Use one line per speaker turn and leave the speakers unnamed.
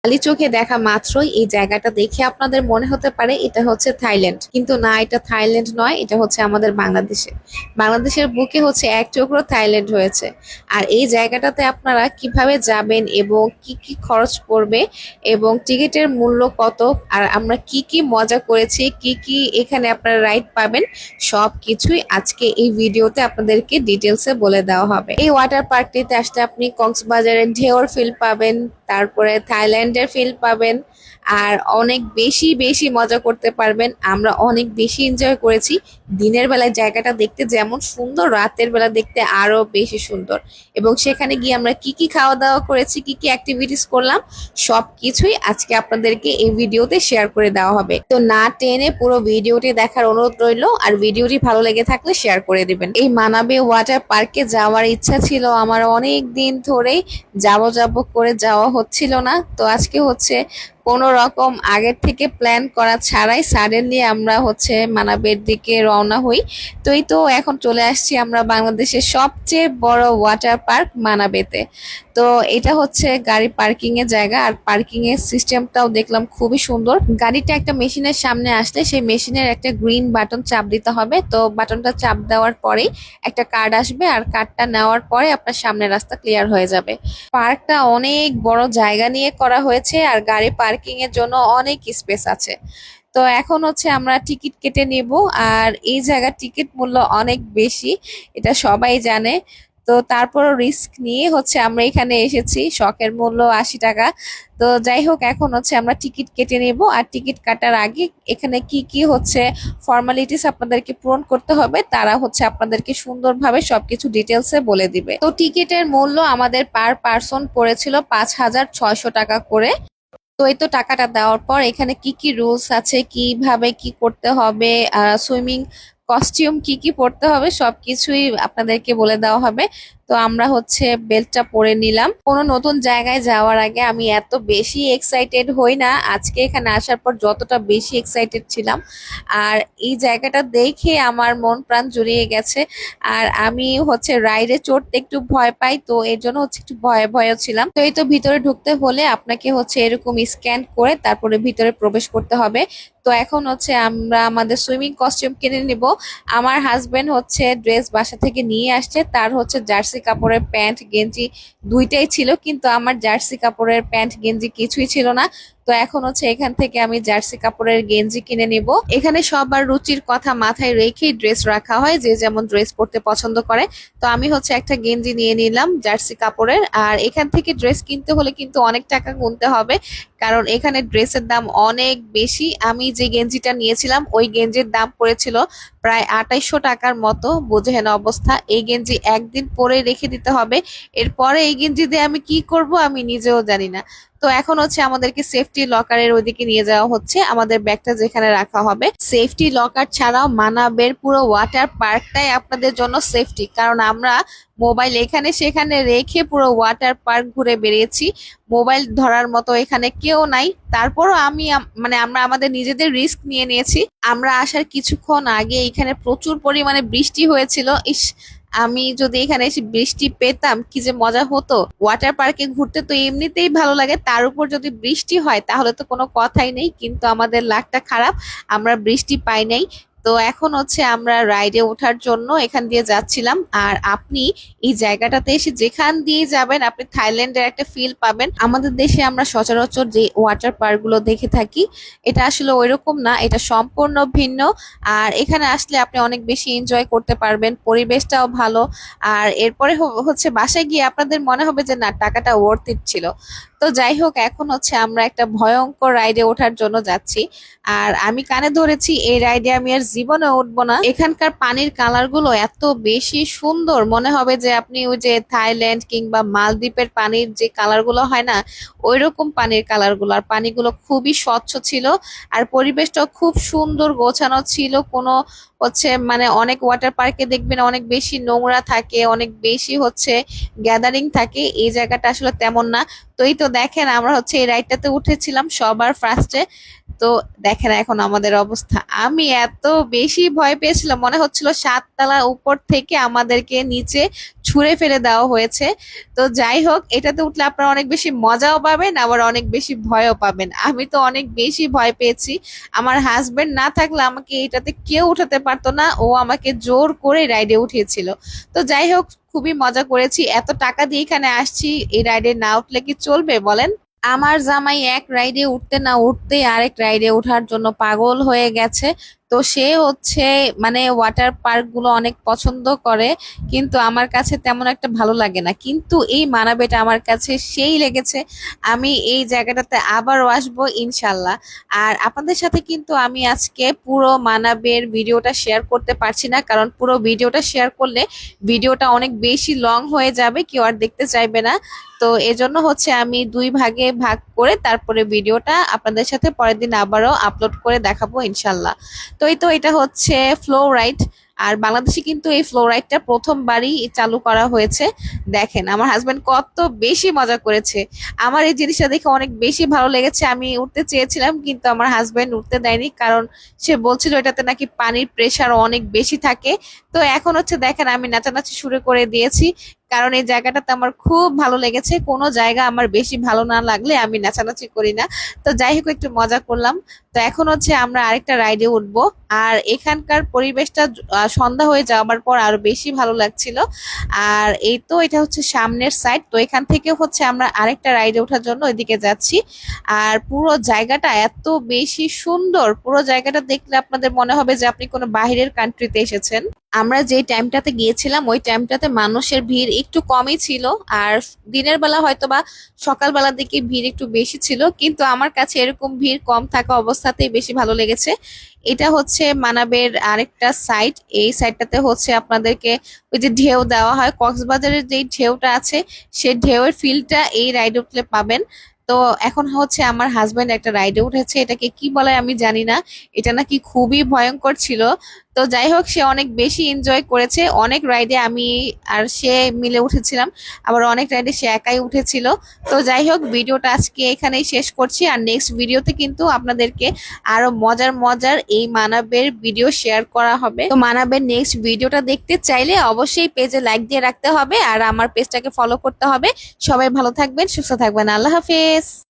খালি চোখে দেখা মাত্রই এই জায়গাটা দেখে আপনাদের মনে হতে পারে এটা হচ্ছে থাইল্যান্ড, কিন্তু না, এটা থাইল্যান্ড নয়, এটা হচ্ছে আমাদের বাংলাদেশে। বাংলাদেশের বুকে হচ্ছে এক টুকরো থাইল্যান্ড হয়েছে। আর এই জায়গাটাতে আপনারা কিভাবে যাবেন এবং কি কি খরচ পড়বে এবং টিকিটের মূল্য কত, আর আমরা কি কি মজা করেছি, কি কি এখানে আপনারা রাইড পাবেন, সব কিছুই আজকে এই ভিডিওতে আপনাদেরকে ডিটেলসে বলে দেওয়া হবে। এই ওয়াটার পার্কটিতে আসলে আপনি কক্সবাজারের ঢেউর ফিল পাবেন, তারপরে থাইল্যান্ডের ফিল পাবেন, আর অনেক বেশি বেশি মজা করতে পারবেন। আমরা অনেক বেশি এনজয় করেছি। দিনের বেলায় জায়গাটা দেখতে যেমন সুন্দর, রাতের বেলা দেখতে আরো বেশি সুন্দর। এবং সেখানে গিয়ে আমরা কি কি খাওয়া দাওয়া করেছি, কি কি অ্যাক্টিভিটিস করলাম, সবকিছুই আজকে আপনাদেরকে এই ভিডিওতে শেয়ার করে দেওয়া হবে। তো না টেনে পুরো ভিডিওটি দেখার অনুরোধ রইলো, আর ভিডিওটি ভালো লেগে থাকলে শেয়ার করে দিবেন। এই মানাবে ওয়াটার পার্কে যাওয়ার ইচ্ছা ছিল আমার অনেক দিন ধরেই, যাবো যাবো করে যাওয়া হচ্ছিল না। তো আজকে হচ্ছে কোনো রকম আগের থেকে প্ল্যান করা ছাড়াই সাডেনলি আমরা হচ্ছে মানাবের দিকে রওনা হই। তো এই তো এখন চলে আসছি আমরা বাংলাদেশের সবচেয়ে বড় ওয়াটার পার্ক মানাবেতে। তো এটা হচ্ছে গাড়ি পার্কিং এর জায়গা, আর পার্কিং এর সিস্টেমটাও দেখলাম খুবই সুন্দর। গাড়িটা একটা মেশিনের সামনে আসলে সেই মেশিনের একটা গ্রিন বাটন চাপ দিতে হবে। তো বাটনটা চাপ দেওয়ার পরেই একটা কার্ড আসবে, আর কার্ডটা নেওয়ার পরে আপনার সামনের রাস্তা ক্লিয়ার হয়ে যাবে। পার্কটা অনেক বড় জায়গা নিয়ে করা হয়েছে, আর গাড়ি পার্কিং এর জন্য অনেক স্পেস আছে। তো এখন হচ্ছে আমরা টিকিট কেটে নেব। আর এই জায়গার টিকিট মূল্য অনেক বেশি, এটা সবাই জানে। তো তারপরও রিস্ক নিয়ে হচ্ছে আমরা এখানে এসেছি, শখের মূল্য 80 টাকা। তো যাই হোক, এখন হচ্ছে আমরা টিকিট কেটে নেব। আর টিকিট কাটার আগে এখানে কি কি হচ্ছে ফর্মালিটিস আপনাদেরকে পূরণ করতে হবে, তারা হচ্ছে আপনাদেরকে সুন্দরভাবে সবকিছু ডিটেলসে বলে দিবে। তো টিকিটের মূল্য আমাদের পার পার্সন পড়েছিল 5,600 টাকা করে। তো এই তো টাকাটা দেওয়ার পর এখানে কি কি রুলস আছে, কিভাবে কি করতে হবে, সুইমিং কস্টিউম কি কি পরতে হবে, সবকিছুই আপনাদেরকে বলে দেওয়া হবে। তো আমরা হচ্ছে বেল্টটা পরে নিলাম। কোনো নতুন জায়গায় যাওয়ার আগে আমি এত বেশি এক্সাইটেড হই না, আজকে এখানে আসার পর যতটা বেশি এক্সাইটেড ছিলাম। আর এই জায়গাটা দেখে আমার মন প্রাণ জুড়িয়ে গেছে। আর আমি হচ্ছে রাইডে চড়তে একটু ভয় পাই, তো এর জন্য হচ্ছে একটু ভয়ে ভয়ে ছিলাম। তো এই তো ভিতরে ঢুকতে হলে আপনাকে হচ্ছে এরকম স্ক্যান করে তারপরে ভিতরে প্রবেশ করতে হবে। তো এখন হচ্ছে আমরা আমাদের সুইমিং কস্টিউম কিনে নিব। আমার হাজবেন্ড হচ্ছে ড্রেস বাসা থেকে নিয়ে আসছে, তার হচ্ছে জার্সি কাপড়ের প্যান্ট গেঞ্জি দুইটাই ছিল, কিন্তু আমার জার্সি কাপড়ের প্যান্ট গেঞ্জি কিছুই ছিল না। তো এখন হচ্ছে এখান থেকে আমি জার্সি কাপড়ের গেঞ্জি কিনে নিব। এখানে সবার রুচির কথা মাথায় রেখেই ড্রেস রাখা হয়, যে যেমন ড্রেস পরতে পছন্দ করে। তো আমি হচ্ছে একটা গেঞ্জি নিয়ে নিলাম জার্সি কাপড়ের। আর এখান থেকে ড্রেস কিনতে হলে কিন্তু অনেক টাকা গুনতে হবে, কারণ এখানে ড্রেসের দাম অনেক বেশি। আমি যে গেঞ্জিটা নিয়েছিলাম ওই গেঞ্জির দাম পড়েছিল প্রায় 2800 টাকার মতো। বুঝেন অবস্থা, এই গেঞ্জি একদিন পরে রেখে দিতে হবে। এরপরে এই গেঞ্জি দিয়ে আমি কি করব আমি নিজেও জানি না। তো এখন হচ্ছে আমাদেরকে সেফটি লকারের ওইদিকে নিয়ে যাওয়া হচ্ছে, আমাদের ব্যাগটা যেখানে রাখা হবে। সেফটি লকার ছাড়াও মানাবের পুরো ওয়াটার পার্কটাই আপনাদের জন্য সেফটি, কারণ আমরা মোবাইল এখানে সেখানে রেখে পুরো ওয়াটার পার্ক ঘুরে বেরিয়েছি। মোবাইল ধরার মতো এখানে কেউ নাই, তারপরও মানে আমরা আমাদের নিজেদের রিস্ক নিয়ে নিয়েছি। আমরা আসার কিছুক্ষণ আগে এখানে প্রচুর পরিমাণে বৃষ্টি হয়েছিল। ইস, আমি যদি এখানে এসে বৃষ্টি পেতাম কি যে মজা হতো। ওয়াটার পার্কে ঘুরতে তো এমনিতেই ভালো লাগে, তার উপর যদি বৃষ্টি হয় তাহলে তো কোনো কথাই নেই। কিন্তু আমাদের লাকটা খারাপ, আমরা বৃষ্টি পাই নাই। তো এখন হচ্ছে আমরা রাইডে ওঠার জন্য এখান দিয়ে যাচ্ছিলাম। আর আপনি এই জায়গাটাতে এসে যেখান দিয়ে যাবেন আপনি থাইল্যান্ডের একটা ফিল পাবেন। আমাদের দেশে আমরা সচরাচর যে ওয়াটার পার্ক গুলো দেখে থাকি, এটা আসলে ওইরকম না, এটা সম্পূর্ণ ভিন্ন। আর এখানে আসলে আপনি অনেক বেশি এনজয় করতে পারবেন, পরিবেশটাও ভালো। আর এরপরে হচ্ছে বাসায় গিয়ে আপনাদের মনে হবে যে না, টাকাটা ওয়ার্থ ইট ছিল। তো যাই হোক, এখন হচ্ছে আমরা একটা ভয়ঙ্কর রাইডে ওঠার জন্য যাচ্ছি। আর আমি কানে ধরেছি এই রাইডে আমি আর জীবনে উঠবো না। এখানকার পানির কালার গুলো এত বেশি সুন্দর, মনে হবে যে আপনি ওই যে থাইল্যান্ড কিংবা মালদ্বীপের পানির যে কালার গুলো হয় না, ওইরকম পানির কালার গুলো। আর পানিগুলো খুবই স্বচ্ছ ছিল, আর পরিবেশটাও খুব সুন্দর গোছানো ছিল। কোনো হচ্ছে মানে অনেক ওয়াটার পার্কে দেখবেন অনেক বেশি নোংরা থাকে, অনেক বেশি হচ্ছে গ্যাদারিং থাকে, এই জায়গাটা আসলে তেমন না। তো এই তো দেখেন আমরা হচ্ছে এই রাইডটাতে উঠেছিলাম সবার ফার্স্টে। তো দেখেন এখন আমাদের অবস্থা, আমি এত বেশি ভয় পেয়েছিলাম মনে হচ্ছিল 7 তলা উপর থেকে আমাদেরকে নিচে ছুঁড়ে ফেলে দেওয়া হয়েছে। তো যাই হোক, এটাতে উঠলে আপনারা অনেক বেশি মজাও পাবেন আবার অনেক বেশি ভয়ও পাবেন। আমি তো অনেক বেশি ভয় পেয়েছি। আমার হাজবেন্ড না থাকলে আমাকে এটাতে কেউ উঠাতে পারতো না, ও আমাকে জোর করে রাইডে উঠিয়েছিল। তো যাই হোক, খুবই মজা করেছি, এত টাকা দিয়ে এখানে আসছি, এই রাইডে না উঠলে কি চলবে বলেন। আমার জামাই এক রাইডে উঠতে না উঠতে আরেক রাইডে ওঠার জন্য পাগল হয়ে গেছে। তো সে হচ্ছে মানে ওয়াটার পার্ক গুলো অনেক পছন্দ করে, কিন্তু আমার কাছে তেমন একটা ভালো লাগে না, কিন্তু এই মানাবেটা আমার কাছে সেই লেগেছে। আমি এই জায়গাটাতে আবারও আসবো ইনশাল্লাহ। আর আপনাদের সাথে কিন্তু আমি আজকে পুরো মানাবের ভিডিওটা শেয়ার করতে পারছি না, কারণ পুরো ভিডিওটা শেয়ার করলে ভিডিওটা অনেক বেশি লং হয়ে যাবে, কেউ আর দেখতে চাইবে না। তো এজন্য হচ্ছে আমি 2 ভাগে ভাগ করে তারপরে ভিডিওটা আপনাদের সাথে পরের দিন আবারও আপলোড করে দেখাবো ইনশাল্লাহ। তো এই তো এটা হচ্ছে ফ্লো রাইড। আর বাংলাদেশে কিন্তু এই ফ্লো রাইডটা প্রথমবারই চালু করা হয়েছে। দেখেন আমার হাজবেন্ড কত বেশি মজা করেছে, আমার এই জিনিসটা দেখে অনেক বেশি ভালো লেগেছে। আমি উঠতে চেয়েছিলাম কিন্তু আমার হাজবেন্ড উঠতে দেয়নি, কারণ সে বলছিল এটাতে নাকি পানির প্রেসার অনেক বেশি থাকে। তো এখন হচ্ছে দেখেন আমি নাচানাচি শুরু করে দিয়েছি, কারণ এই জায়গাটাতে আমার খুব ভালো লেগেছে। কোনো জায়গা আমার বেশি ভালো না লাগলে আমি নাচানাচি করি না। তো যাই হোক, একটু মজা করলাম। তো এখন হচ্ছে আমরা আরেকটা রাইডে উঠবো। আর এখানকার পরিবেশটা সন্ধ্যা হয়ে যাওয়ার পর আরো বেশি ভালো লাগছিল। আর এই তো এটা হচ্ছে সামনের সাইড, তো এখান থেকে হচ্ছে আমরা আরেকটা রাইডে ওঠার জন্য ওইদিকে যাচ্ছি। আর পুরো জায়গাটা এত বেশি সুন্দর, পুরো জায়গাটা দেখলে আপনাদের মনে হবে যে আপনি কোনো বাইরের কান্ট্রিতে এসেছেন। আমরা যে টাইমটাতে গিয়েছিলাম ওই টাইমটাতে মানুষের ভিড় একটু কমই ছিল, আর দিনের বেলা হয়তো বা সকালবেলার দিকে ভিড় একটু বেশি ছিল, কিন্তু আমার কাছে এরকম ভিড় কম থাকা অবস্থাতেই বেশি ভালো লেগেছে। এটা হচ্ছে মানাবের আরেকটা সাইড, এই সাইডটাতে হচ্ছে আপনাদেরকে ওই যে ঢেউ দেওয়া হয়, কক্সবাজারের যেই ঢেউটা আছে সেই ঢেউয়ের ফিলটা এই রাইডে উঠলে পাবেন। তো এখন হচ্ছে আমার হাজবেন্ড একটা রাইডে উঠেছে, এটাকে কি বলে আমি জানি না, এটা নাকি খুবই ভয়ঙ্কর ছিল। তো যাই হোক, সে অনেক বেশি এনজয় করেছে। অনেক রাইডে আমি আর সে মিলে উঠেছিলাম, আবার অনেক রাইডে সে একাই উঠেছিল। তো যাই হোক, ভিডিওটা আজকে এখানেই শেষ করছি, আর নেক্সট ভিডিওতে কিন্তু আপনাদেরকে আরো মজার মজার এই মানাবের ভিডিও শেয়ার করা হবে। তো মানাবের নেক্সট ভিডিওটা দেখতে চাইলে অবশ্যই পেজে লাইক দিয়ে রাখতে হবে আর আমার পেজটাকে ফলো করতে হবে। সবাই ভালো থাকবেন, সুস্থ থাকবেন, আল্লাহ হাফেজ।